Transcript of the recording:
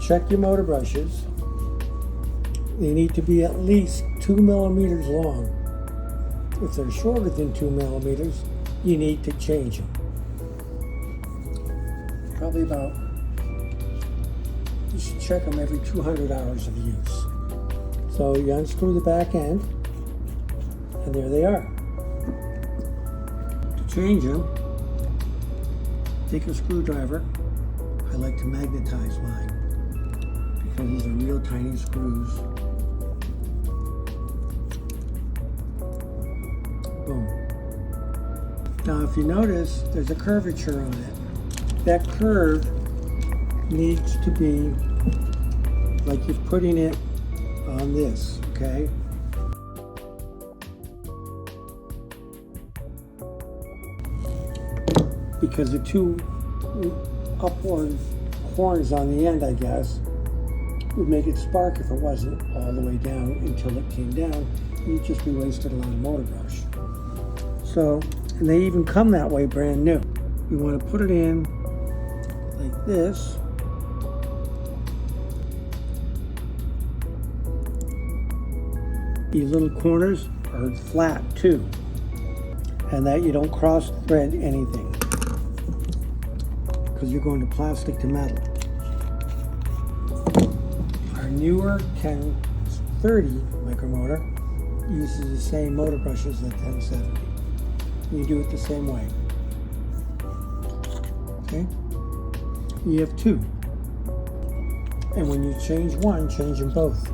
check your motor brushes. They need to be at least 2 millimeters long. If they're shorter than 2 millimeters, you need to change them. Probably you should check them every 200 hours of use. So you unscrew the back end, and there they are. To change them, take a screwdriver. I like to magnetize mine because these are real tiny screws. Boom. Now if you notice, there's a curvature on it. That curve needs to be like you're putting it on this, okay? Because the two upward horns on the end, I guess, would make it spark if it wasn't all the way down until it came down. You'd just be wasted a lot of motor brush. So, and they even come that way brand new. You want to put it in like this. These little corners are flat too, and that you don't cross thread anything because you're going to plastic to metal. Our newer 1030 micromotor uses the same motor brushes as 1070. You do it the same way. Okay? You have two. And when you change one, change them both.